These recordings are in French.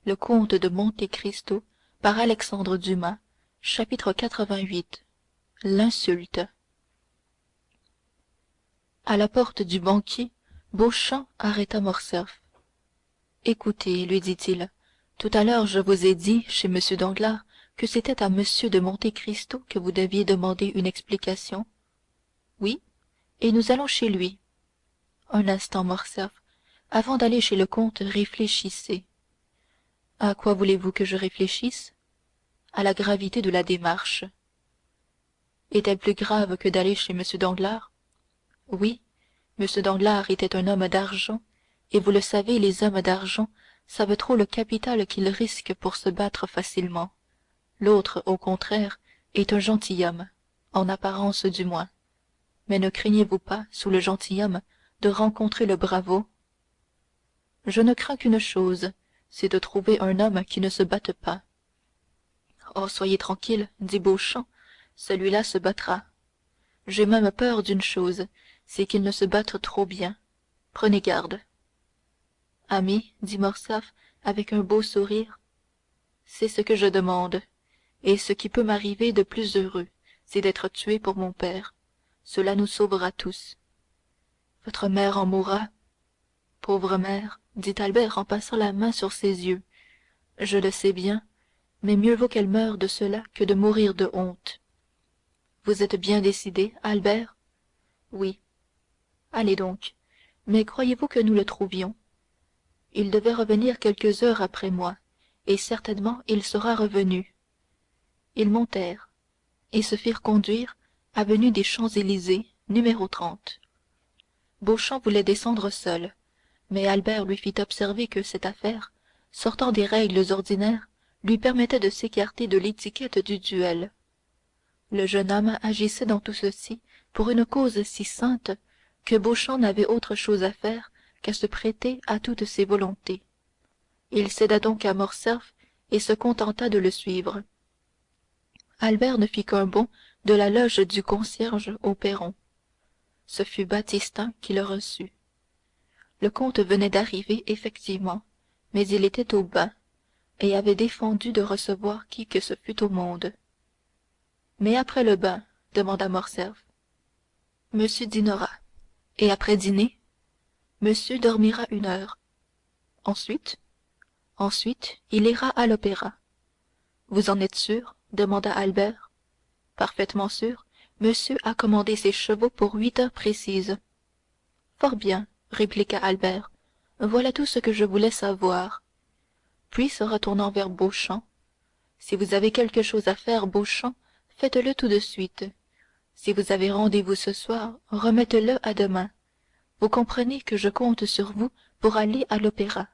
le comte de Monte Cristo par Alexandre Dumas. Chapitre 88. L'insulte. À la porte du banquier, Beauchamp arrêta Morcerf. Écoutez, lui dit-il, tout à l'heure je vous ai dit chez M. Danglars que c'était à M. de Monte Cristo que vous deviez demander une explication. Oui, et nous allons chez lui. Un instant, Morcerf, avant d'aller chez le comte, réfléchissez. À quoi voulez-vous que je réfléchisse? À la gravité de la démarche. Est-elle plus grave que d'aller chez M. Danglars? Oui, M. Danglars était un homme d'argent, et vous le savez, les hommes d'argent savent trop le capital qu'ils risquent pour se battre facilement. L'autre, au contraire, est un gentilhomme, en apparence du moins. Mais ne craignez-vous pas, sous le gentilhomme, de rencontrer le bravo? Je ne crains qu'une chose, c'est de trouver un homme qui ne se batte pas. Oh, soyez tranquille, dit Beauchamp, celui-là se battra. J'ai même peur d'une chose, c'est qu'il ne se batte trop bien. Prenez garde. Ami, dit Morcerf avec un beau sourire, c'est ce que je demande, et ce qui peut m'arriver de plus heureux, c'est d'être tué pour mon père. Cela nous sauvera tous. Votre mère en mourra. Pauvre mère, dit Albert en passant la main sur ses yeux. Je le sais bien, mais mieux vaut qu'elle meure de cela que de mourir de honte. Vous êtes bien décidé, Albert? Oui. Allez donc. Mais croyez-vous que nous le trouvions? Il devait revenir quelques heures après moi, et certainement il sera revenu. Ils montèrent, et se firent conduire avenue des Champs-Élysées, numéro 30. Beauchamp voulait descendre seul, mais Albert lui fit observer que cette affaire, sortant des règles ordinaires, lui permettait de s'écarter de l'étiquette du duel. Le jeune homme agissait dans tout ceci pour une cause si sainte que Beauchamp n'avait autre chose à faire qu'à se prêter à toutes ses volontés. Il céda donc à Morcerf et se contenta de le suivre. Albert ne fit qu'un bond de la loge du concierge au perron. Ce fut Baptistin qui le reçut. Le comte venait d'arriver effectivement, mais il était au bain, et avait défendu de recevoir qui que ce fût au monde. Mais après le bain, demanda Morcerf. Monsieur dînera. Et après dîner? Monsieur dormira 1 heure. Ensuite? Ensuite, il ira à l'opéra. Vous en êtes sûr? Demanda Albert. Parfaitement sûr. Monsieur a commandé ses chevaux pour 8 heures précises. Fort bien, répliqua Albert. Voilà tout ce que je voulais savoir. Puis, se retournant vers Beauchamp, si vous avez quelque chose à faire, Beauchamp, faites-le tout de suite. Si vous avez rendez-vous ce soir, remettez-le à demain. Vous comprenez que je compte sur vous pour aller à l'opéra.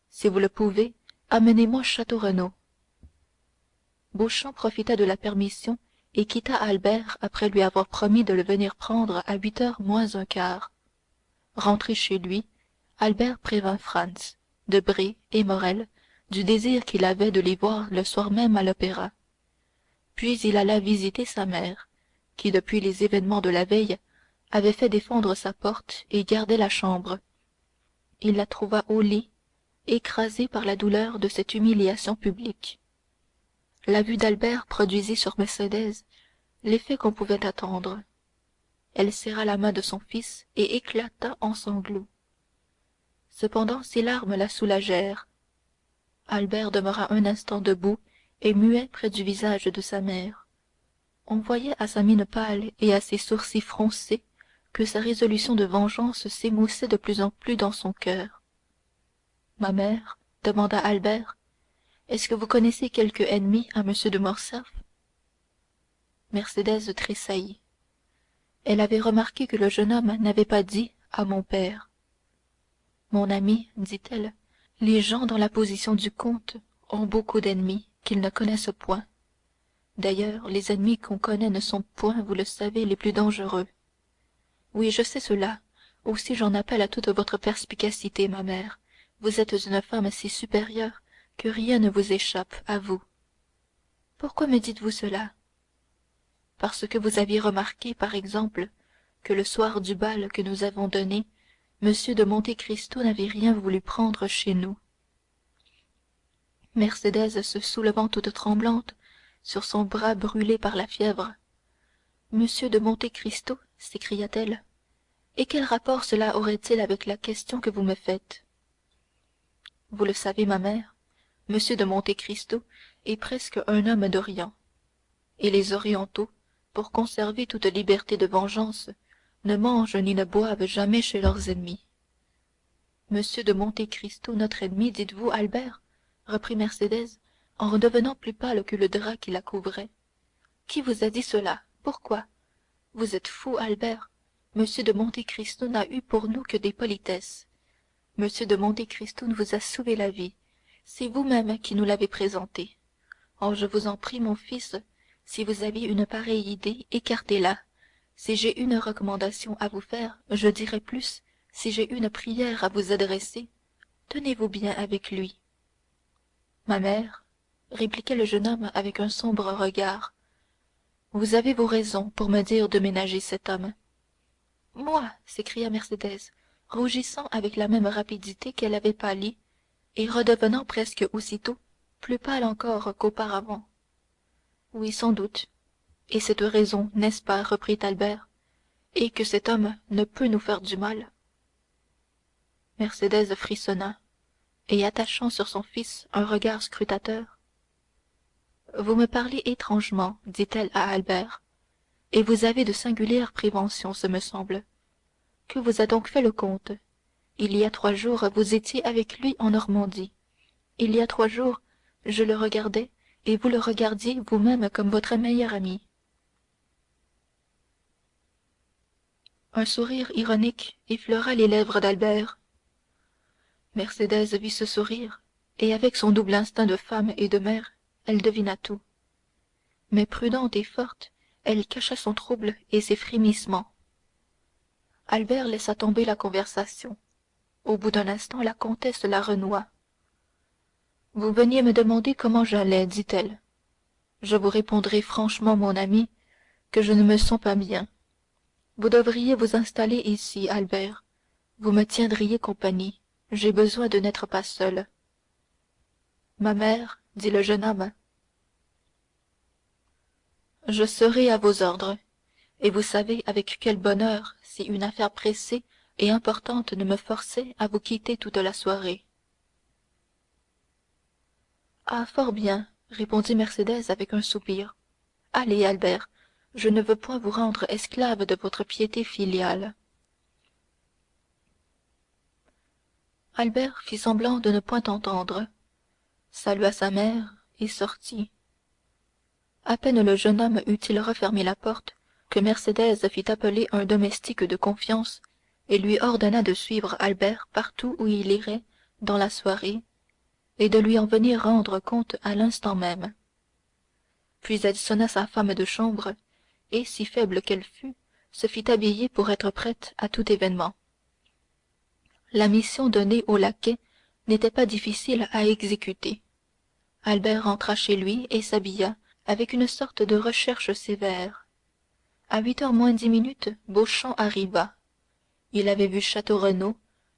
Si vous le pouvez, amenez-moi Château Renaud. Beauchamp profita de la permission et quitta Albert après lui avoir promis de le venir prendre à 8 heures moins un quart. Rentré chez lui, Albert prévint Franz, Debray et Morrel du désir qu'il avait de les voir le soir même à l'opéra. Puis il alla visiter sa mère, qui depuis les événements de la veille avait fait défendre sa porte et gardait la chambre. Il la trouva au lit, écrasée par la douleur de cette humiliation publique. La vue d'Albert produisit sur Mercédès l'effet qu'on pouvait attendre. Elle serra la main de son fils et éclata en sanglots. Cependant ses larmes la soulagèrent. Albert demeura un instant debout et muet près du visage de sa mère. On voyait à sa mine pâle et à ses sourcils froncés que sa résolution de vengeance s'émoussait de plus en plus dans son cœur. Ma mère, demanda Albert, est-ce que vous connaissez quelque ennemi à M. de Morcerf? Mercédès tressaillit. Elle avait remarqué que le jeune homme n'avait pas dit à mon père. Mon ami, dit-elle, les gens dans la position du comte ont beaucoup d'ennemis qu'ils ne connaissent point. D'ailleurs, les ennemis qu'on connaît ne sont point, vous le savez, les plus dangereux. Oui, je sais cela. Aussi j'en appelle à toute votre perspicacité, ma mère. Vous êtes une femme si supérieure que rien ne vous échappe, à vous. Pourquoi me dites-vous cela? Parce que vous aviez remarqué, par exemple, que le soir du bal que nous avons donné, M. de Monte Cristo n'avait rien voulu prendre chez nous. Mercédès se soulevant toute tremblante sur son bras brûlé par la fièvre. Monsieur de Monte Cristo s'écria-t-elle, et quel rapport cela aurait-il avec la question que vous me faites? Vous le savez, ma mère, monsieur de Monte Cristo est presque un homme d'Orient, et les Orientaux, pour conserver toute liberté de vengeance, ne mangent ni ne boivent jamais chez leurs ennemis. Monsieur de Monte Cristo notre ennemi, dites-vous, Albert? Reprit Mercédès, en redevenant plus pâle que le drap qui la couvrait. Qui vous a dit cela? Pourquoi? Vous êtes fou, Albert. Monsieur de Monte Cristo n'a eu pour nous que des politesses. Monsieur de Monte Cristo vous a sauvé la vie. C'est vous-même qui nous l'avez présenté. Oh, je vous en prie, mon fils, si vous aviez une pareille idée, écartez-la. Si j'ai une recommandation à vous faire, je dirai plus, si j'ai une prière à vous adresser, tenez-vous bien avec lui. Ma mère, répliqua le jeune homme avec un sombre regard, vous avez vos raisons pour me dire de ménager cet homme. Moi, s'écria Mercédès, rougissant avec la même rapidité qu'elle avait pâli, et redevenant presque aussitôt plus pâle encore qu'auparavant. Oui, sans doute. Et cette raison, n'est-ce pas, reprit Albert, et que cet homme ne peut nous faire du mal. Mercédès frissonna, et attachant sur son fils un regard scrutateur, vous me parlez étrangement, dit-elle à Albert, et vous avez de singulières préventions, ce me semble. Que vous a donc fait le comte? Il y a 3 jours, vous étiez avec lui en Normandie. Il y a 3 jours, je le regardais, et vous le regardiez vous-même comme votre meilleur ami. Un sourire ironique effleura les lèvres d'Albert. Mercédès vit ce sourire, et avec son double instinct de femme et de mère, elle devina tout. Mais prudente et forte, elle cacha son trouble et ses frémissements. Albert laissa tomber la conversation. Au bout d'un instant, la comtesse la renoua. Vous veniez me demander comment j'allais, dit-elle. Je vous répondrai franchement, mon ami, que je ne me sens pas bien. Vous devriez vous installer ici, Albert. Vous me tiendriez compagnie. J'ai besoin de n'être pas seul. Ma mère, dit le jeune homme, je serai à vos ordres, et vous savez avec quel bonheur si une affaire pressée et importante ne me forçait à vous quitter toute la soirée. Ah, fort bien, répondit Mercédès avec un soupir. Allez, Albert, je ne veux point vous rendre esclave de votre piété filiale. Albert fit semblant de ne point entendre, salua sa mère et sortit. À peine le jeune homme eut-il refermé la porte que Mercédès fit appeler un domestique de confiance et lui ordonna de suivre Albert partout où il irait dans la soirée et de lui en venir rendre compte à l'instant même. Puis elle sonna sa femme de chambre et, si faible qu'elle fût, se fit habiller pour être prête à tout événement. La mission donnée au laquais n'était pas difficile à exécuter. Albert rentra chez lui et s'habilla avec une sorte de recherche sévère. À 8 heures moins 10 minutes, Beauchamp arriva. Il avait vu Château Renaud,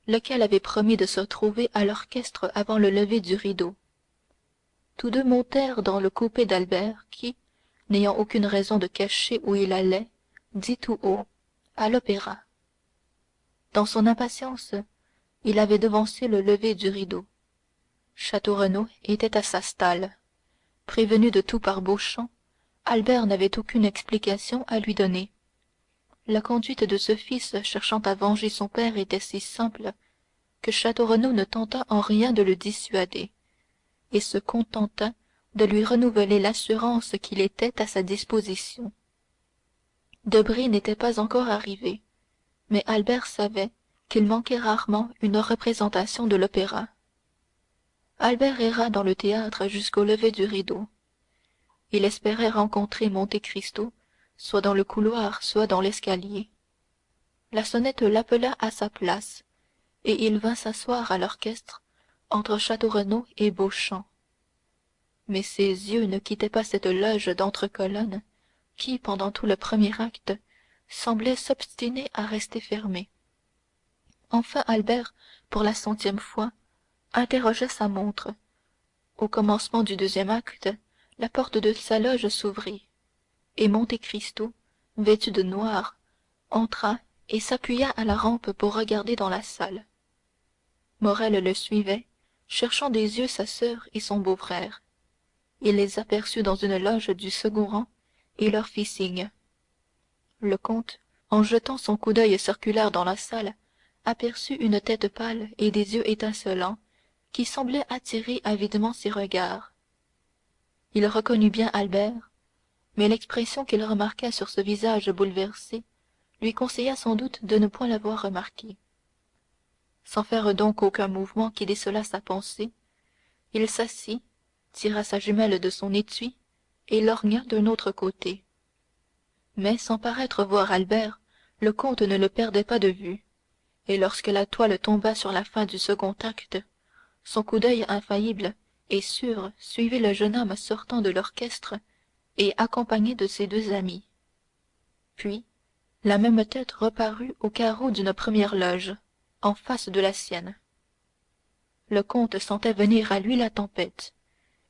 lequel avait promis de se trouver à l'orchestre avant le lever du rideau. Tous deux montèrent dans le coupé d'Albert qui, n'ayant aucune raison de cacher où il allait, dit tout haut, à l'opéra. Dans son impatience, il avait devancé le lever du rideau. Château Renaud était à sa stalle. Prévenu de tout par Beauchamp, Albert n'avait aucune explication à lui donner. La conduite de ce fils cherchant à venger son père était si simple que Château Renaud ne tenta en rien de le dissuader, et se contenta de lui renouveler l'assurance qu'il était à sa disposition. Debray n'était pas encore arrivé, mais Albert savait qu'il manquait rarement une représentation de l'opéra. Albert erra dans le théâtre jusqu'au lever du rideau. Il espérait rencontrer Monte Cristo, soit dans le couloir, soit dans l'escalier. La sonnette l'appela à sa place, et il vint s'asseoir à l'orchestre entre Château Renaud et Beauchamp. Mais ses yeux ne quittaient pas cette loge d'entre-colonnes qui, pendant tout le premier acte, semblait s'obstiner à rester fermée. Enfin Albert, pour la 100e fois, interrogea sa montre, Au commencement du deuxième acte, la porte de sa loge s'ouvrit, et Monte Cristo, vêtu de noir, entra et s'appuya à la rampe pour regarder dans la salle. Morrel le suivait, cherchant des yeux sa sœur et son beau-frère. Il les aperçut dans une loge du second rang et leur fit signe. Le comte, en jetant son coup d'œil circulaire dans la salle, aperçut une tête pâle et des yeux étincelants qui semblaient attirer avidement ses regards. Il reconnut bien Albert, mais l'expression qu'il remarqua sur ce visage bouleversé lui conseilla sans doute de ne point l'avoir remarqué. Sans faire donc aucun mouvement qui décelât sa pensée, il s'assit, tira sa jumelle de son étui et lorgna d'un autre côté. Mais sans paraître voir Albert, le comte ne le perdait pas de vue, et lorsque la toile tomba sur la fin du second acte, son coup d'œil infaillible et sûr suivit le jeune homme sortant de l'orchestre et accompagné de ses deux amis. Puis, la même tête reparut au carreau d'une première loge, en face de la sienne. Le comte sentait venir à lui la tempête,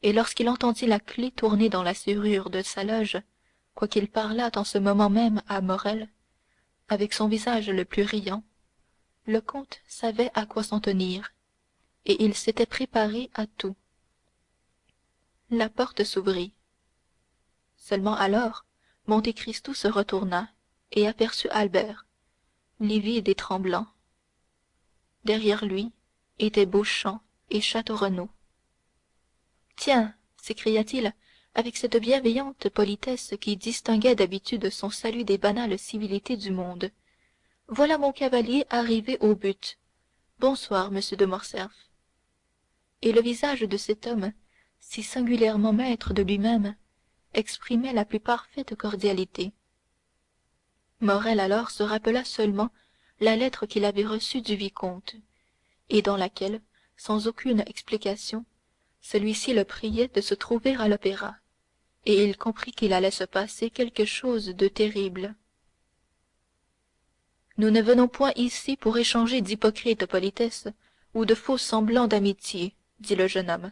et lorsqu'il entendit la clef tourner dans la serrure de sa loge, quoiqu'il parlât en ce moment même à Morrel, avec son visage le plus riant, le comte savait à quoi s'en tenir, et il s'était préparé à tout. La porte s'ouvrit. Seulement alors, Monte Cristo se retourna et aperçut Albert, livide et tremblant. Derrière lui étaient Beauchamp et Château Renaud. Tiens, s'écria-t-il avec cette bienveillante politesse qui distinguait d'habitude son salut des banales civilités du monde. Voilà mon cavalier arrivé au but. Bonsoir, monsieur de Morcerf. Et le visage de cet homme, si singulièrement maître de lui-même, exprimait la plus parfaite cordialité. Morrel alors se rappela seulement la lettre qu'il avait reçue du vicomte, et dans laquelle, sans aucune explication, celui-ci le priait de se trouver à l'opéra, et il comprit qu'il allait se passer quelque chose de terrible. Nous ne venons point ici pour échanger d'hypocrites politesses ou de faux semblants d'amitié, dit le jeune homme.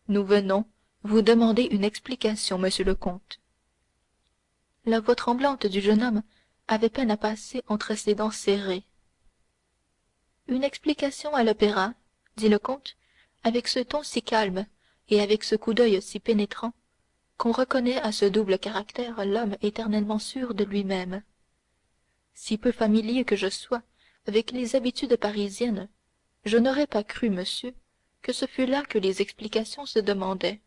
Nous venons vous demander une explication, monsieur le comte. La voix tremblante du jeune homme avait peine à passer entre ses dents serrées. Une explication à l'opéra, dit le comte, avec ce ton si calme et avec ce coup d'œil si pénétrant, qu'on reconnaît à ce double caractère l'homme éternellement sûr de lui-même. Si peu familier que je sois avec les habitudes parisiennes, je n'aurais pas cru, monsieur, que ce fût là que les explications se demandaient.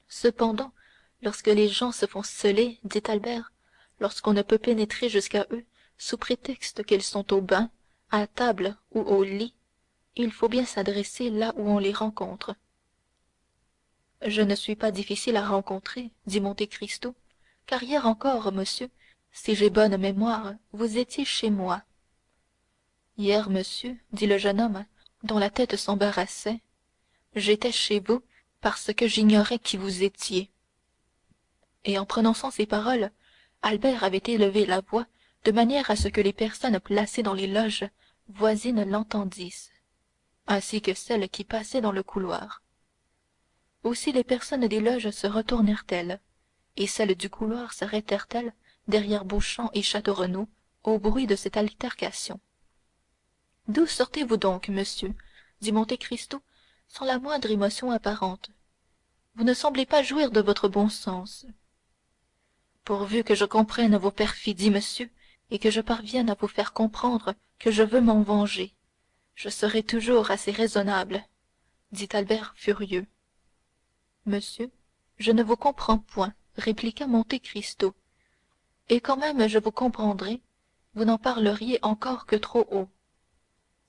Cependant, lorsque les gens se font celer, dit Albert, lorsqu'on ne peut pénétrer jusqu'à eux sous prétexte qu'ils sont au bain, à table ou au lit, il faut bien s'adresser là où on les rencontre. Je ne suis pas difficile à rencontrer, dit Monte Cristo, car hier encore, monsieur, si j'ai bonne mémoire, vous étiez chez moi. Hier, monsieur, dit le jeune homme, dont la tête s'embarrassait, j'étais chez vous parce que j'ignorais qui vous étiez. Et en prononçant ces paroles, Albert avait élevé la voix de manière à ce que les personnes placées dans les loges voisines l'entendissent, ainsi que celles qui passaient dans le couloir. Aussi les personnes des loges se retournèrent-elles, et celles du couloir s'arrêtèrent-elles derrière Beauchamp et Château Renaud au bruit de cette altercation. D'où sortez-vous donc, monsieur dit Monte Cristo sans la moindre émotion apparente. Vous ne semblez pas jouir de votre bon sens. Pourvu que je comprenne vos perfidies, monsieur, et que je parvienne à vous faire comprendre que je veux m'en venger, je serai toujours assez raisonnable, dit Albert furieux. Monsieur, je ne vous comprends point, répliqua Monte Cristo. Et quand même je vous comprendrais, vous n'en parleriez encore que trop haut.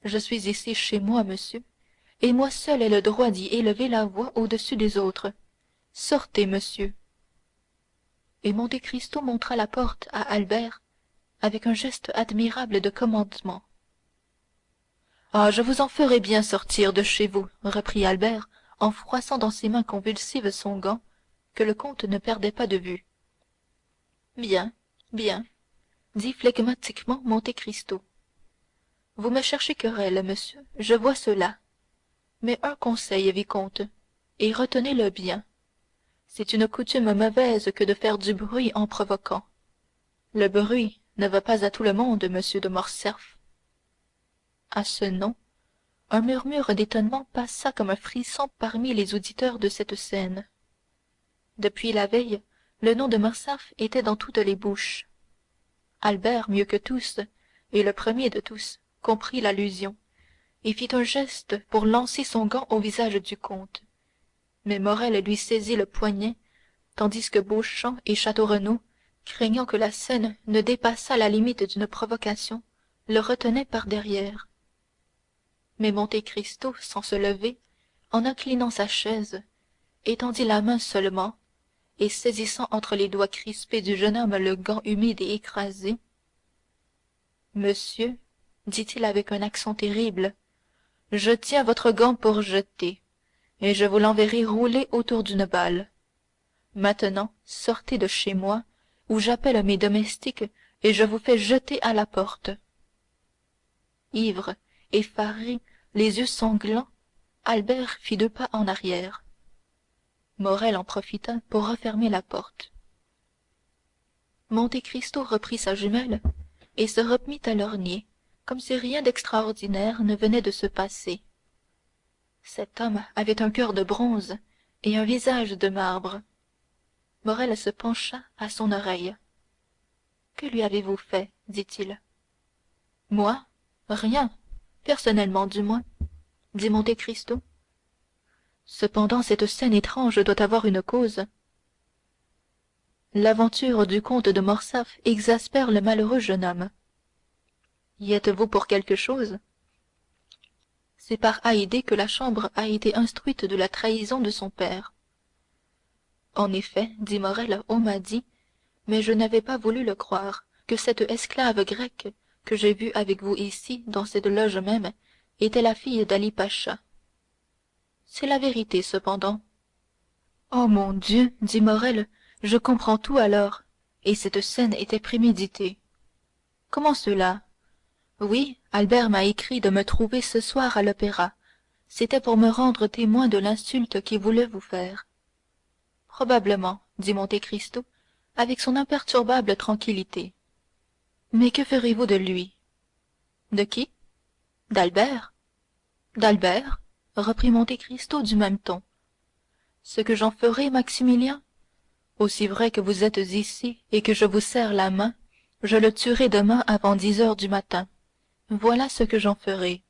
Je suis ici chez moi, monsieur, et moi seul ai le droit d'y élever la voix au-dessus des autres. Sortez, monsieur. Et Monte Cristo montra la porte à Albert avec un geste admirable de commandement. Ah, je vous en ferai bien sortir de chez vous, reprit Albert, en froissant dans ses mains convulsives son gant, que le comte ne perdait pas de vue. Bien, bien, dit flegmatiquement Monte Cristo. Vous me cherchez querelle, monsieur, je vois cela. mais un conseil, vicomte, et retenez-le bien. C'est une coutume mauvaise que de faire du bruit en provoquant. Le bruit ne va pas à tout le monde, monsieur de Morcerf. À ce nom, un murmure d'étonnement passa comme un frisson parmi les auditeurs de cette scène. Depuis la veille, le nom de Morcerf était dans toutes les bouches. Albert, mieux que tous, et le premier de tous, comprit l'allusion, et fit un geste pour lancer son gant au visage du comte. Mais Morrel lui saisit le poignet, tandis que Beauchamp et Château Renaud, craignant que la scène ne dépassât la limite d'une provocation, le retenaient par derrière. Mais Monte Cristo, sans se lever, en inclinant sa chaise, étendit la main seulement, et saisissant entre les doigts crispés du jeune homme le gant humide et écrasé, monsieur, dit-il avec un accent terrible, je tiens votre gant pour jeter, et je vous l'enverrai rouler autour d'une balle. Maintenant, sortez de chez moi, ou j'appelle mes domestiques, et je vous fais jeter à la porte. Ivre, effaré, les yeux sanglants, Albert fit 2 pas en arrière. Morrel en profita pour refermer la porte. Monte Cristo reprit sa jumelle et se remit à lorgner, comme si rien d'extraordinaire ne venait de se passer. Cet homme avait un cœur de bronze et un visage de marbre. Morrel se pencha à son oreille. Que lui avez-vous fait dit-il. Moi? Rien, personnellement du moins, dit Monte Cristo. Cependant cette scène étrange doit avoir une cause. L'aventure du comte de Morcerf exaspère le malheureux jeune homme. Y êtes-vous pour quelque chose? C'est par Haydée que la chambre a été instruite de la trahison de son père. En effet, dit Morrel, on m'a dit, mais je n'avais pas voulu le croire, que cette esclave grecque que j'ai vue avec vous ici, dans cette loge même, était la fille d'Ali-Pacha. C'est la vérité, cependant. Oh mon Dieu, dit Morrel, je comprends tout alors, et cette scène était préméditée. Comment cela? Oui, Albert m'a écrit de me trouver ce soir à l'opéra. C'était pour me rendre témoin de l'insulte qu'il voulait vous faire. Probablement, dit Monte Cristo, avec son imperturbable tranquillité. Mais que ferez-vous de lui? De qui? D'Albert? D'Albert? Reprit Monte Cristo du même ton. Ce que j'en ferai, Maximilien? Aussi vrai que vous êtes ici et que je vous serre la main, je le tuerai demain avant 10 heures du matin. Voilà ce que j'en ferai.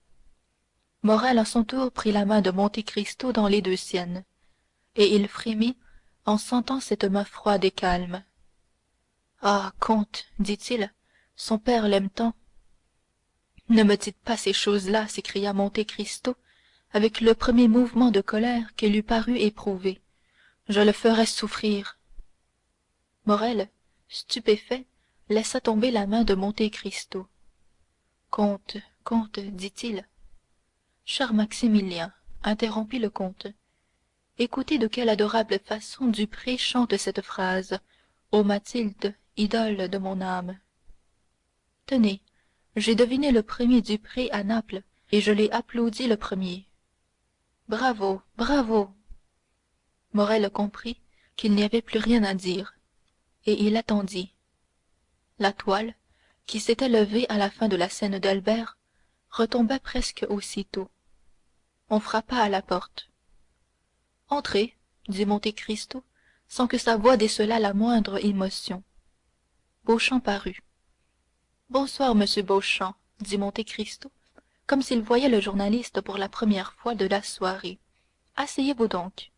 Morrel à son tour prit la main de Monte Cristo dans les 2 siennes, et il frémit en sentant cette main froide et calme. Ah, comte, dit-il, son père l'aime tant. Ne me dites pas ces choses-là, s'écria Monte Cristo avec le premier mouvement de colère qu'il eût paru éprouver. Je le ferai souffrir. Morrel, stupéfait, laissa tomber la main de Monte Cristo. Comte, comte, dit-il. Cher Maximilien, interrompit le comte, écoutez de quelle adorable façon Dupré chante cette phrase. Ô Mathilde, idole de mon âme. Tenez, j'ai deviné le premier Dupré à Naples, et je l'ai applaudi le premier. Bravo, bravo. Morrel comprit qu'il n'y avait plus rien à dire, et il attendit. La toile, qui s'était levée à la fin de la scène d'Albert, retomba presque aussitôt. On frappa à la porte. Entrez, dit Monte Cristo, sans que sa voix décelât la moindre émotion. Beauchamp parut. Bonsoir, monsieur Beauchamp, dit Monte Cristo, comme s'il voyait le journaliste pour la première fois de la soirée. Asseyez-vous donc.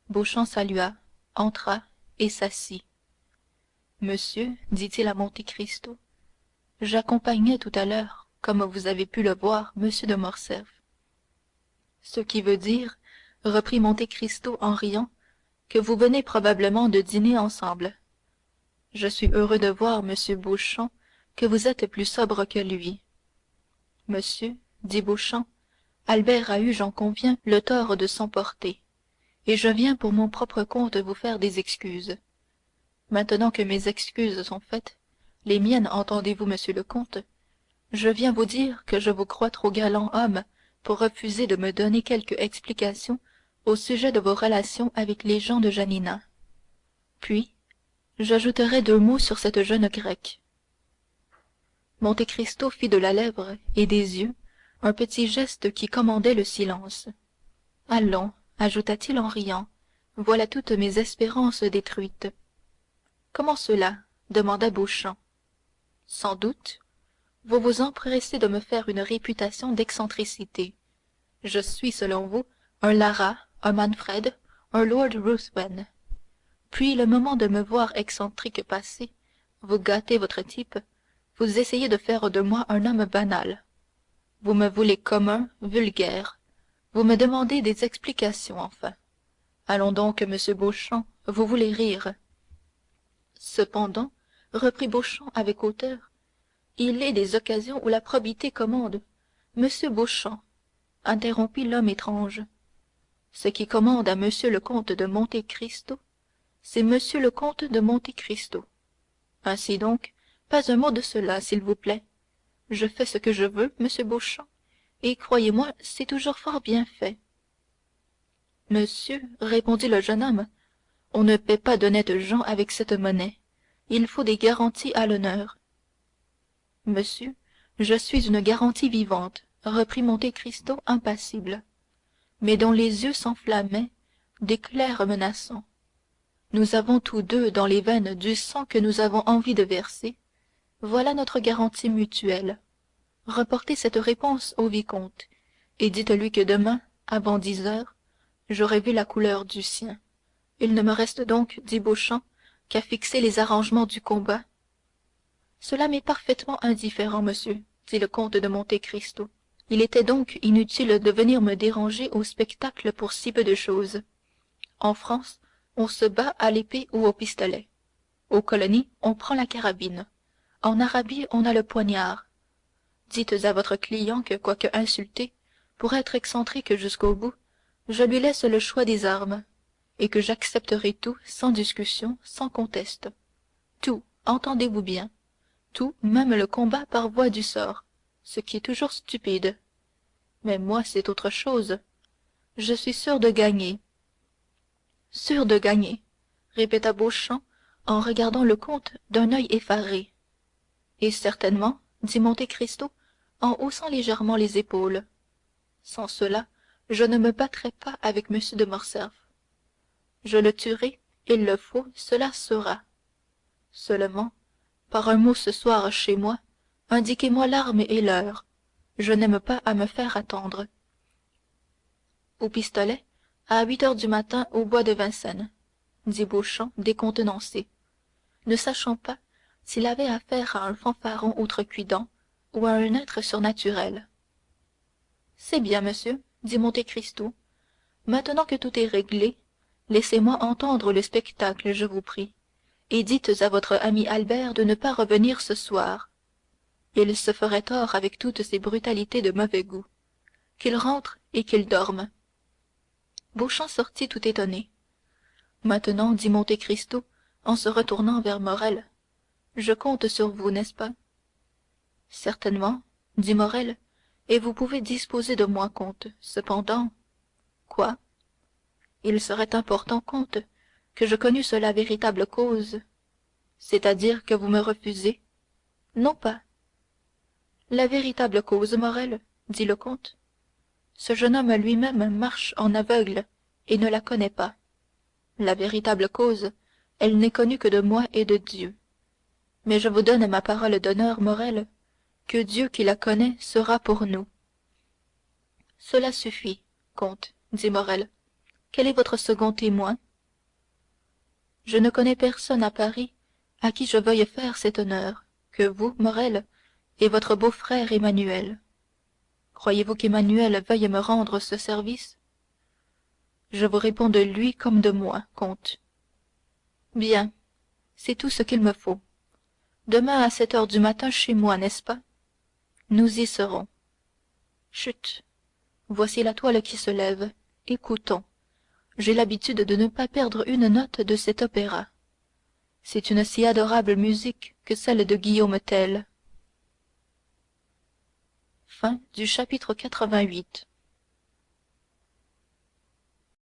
Beauchamp salua, entra et s'assit. Monsieur, dit-il à Monte Cristo, j'accompagnais tout à l'heure, comme vous avez pu le voir, monsieur de Morcerf. Ce qui veut dire, reprit Monte Cristo en riant, que vous venez probablement de dîner ensemble. Je suis heureux de voir, monsieur Beauchamp, que vous êtes plus sobre que lui. Monsieur, dit Beauchamp, Albert a eu, j'en conviens, le tort de s'emporter, et je viens pour mon propre compte vous faire des excuses. Maintenant que mes excuses sont faites, les miennes, entendez-vous, monsieur le comte, je viens vous dire que je vous crois trop galant homme pour refuser de me donner quelque explication au sujet de vos relations avec les gens de Janina. Puis, j'ajouterai 2 mots sur cette jeune grecque. Monte Cristo fit de la lèvre et des yeux un petit geste qui commandait le silence. Allons, ajouta-t-il en riant, voilà toutes mes espérances détruites. Comment cela? Demanda Beauchamp. Sans doute. Vous vous empressez de me faire une réputation d'excentricité. Je suis, selon vous, un Lara, un Manfred, un Lord Ruthven. Puis, le moment de me voir excentrique passé, vous gâtez votre type, vous essayez de faire de moi un homme banal. Vous me voulez commun, vulgaire. Vous me demandez des explications, enfin. Allons donc, monsieur Beauchamp, vous voulez rire. Cependant, reprit Beauchamp avec hauteur, il est des occasions où la probité commande. Monsieur Beauchamp, interrompit l'homme étrange, ce qui commande à monsieur le comte de Monte Cristo, c'est monsieur le comte de Monte Cristo. Ainsi donc, pas un mot de cela, s'il vous plaît. Je fais ce que je veux, monsieur Beauchamp, et croyez-moi, c'est toujours fort bien fait. Monsieur, répondit le jeune homme, on ne paie pas d'honnêtes gens avec cette monnaie. Il faut des garanties à l'honneur. Monsieur, je suis une garantie vivante, reprit Monte Cristo impassible, mais dont les yeux s'enflammaient d'éclairs menaçants. Nous avons tous deux dans les veines du sang que nous avons envie de verser. Voilà notre garantie mutuelle. Reportez cette réponse au vicomte, et dites-lui que demain, avant 10 heures, j'aurai vu la couleur du sien. Il ne me reste donc, dit Beauchamp, qu'à fixer les arrangements du combat. Cela m'est parfaitement indifférent, monsieur, dit le comte de Monte Cristo. Il était donc inutile de venir me déranger au spectacle pour si peu de chose. En France, on se bat à l'épée ou au pistolet. Aux colonies, on prend la carabine. En Arabie, on a le poignard. Dites à votre client que, quoique insulté, pour être excentrique jusqu'au bout, je lui laisse le choix des armes, et que j'accepterai tout sans discussion, sans conteste. Tout, entendez-vous bien, tout, même le combat par voie du sort, ce qui est toujours stupide. Mais moi, c'est autre chose. Je suis sûr de gagner. Sûr de gagner, répéta Beauchamp en regardant le comte d'un œil effaré. Et certainement, dit Monte Cristo en haussant légèrement les épaules. Sans cela, je ne me battrai pas avec M. de Morcerf. Je le tuerai, il le faut, cela sera. Seulement, par un mot ce soir chez moi, indiquez-moi l'arme et l'heure. Je n'aime pas à me faire attendre. Au pistolet, à 8 heures du matin au bois de Vincennes, dit Beauchamp décontenancé, ne sachant pas s'il avait affaire à un fanfaron outrecuidant ou à un être surnaturel. C'est bien, monsieur, dit Monte Cristo. Maintenant que tout est réglé, laissez-moi entendre le spectacle, je vous prie, et dites à votre ami Albert de ne pas revenir ce soir. Il se ferait tort avec toutes ces brutalités de mauvais goût. Qu'il rentre et qu'il dorme. Beauchamp sortit tout étonné. Maintenant, dit Monte Cristo en se retournant vers Morrel, je compte sur vous, n'est-ce pas? Certainement, dit Morrel, et vous pouvez disposer de moi, comte. Cependant, quoi? Il serait important, comte, que je connusse la véritable cause, c'est-à-dire que vous me refusez? Non pas. La véritable cause, Morrel, dit le comte. Ce jeune homme lui-même marche en aveugle et ne la connaît pas. La véritable cause, elle n'est connue que de moi et de Dieu. Mais je vous donne ma parole d'honneur, Morrel, que Dieu qui la connaît sera pour nous. Cela suffit, comte, dit Morrel. Quel est votre second témoin? Je ne connais personne à Paris à qui je veuille faire cet honneur, que vous, Morrel, et votre beau-frère Emmanuel. Croyez-vous qu'Emmanuel veuille me rendre ce service? Je vous réponds de lui comme de moi, comte. Bien, c'est tout ce qu'il me faut. Demain à 7 heures du matin chez moi, n'est-ce pas? Nous y serons. Chut! Voici la toile qui se lève. Écoutons. J'ai l'habitude de ne pas perdre une note de cet opéra. C'est une si adorable musique que celle de Guillaume Tell. Fin du chapitre 88.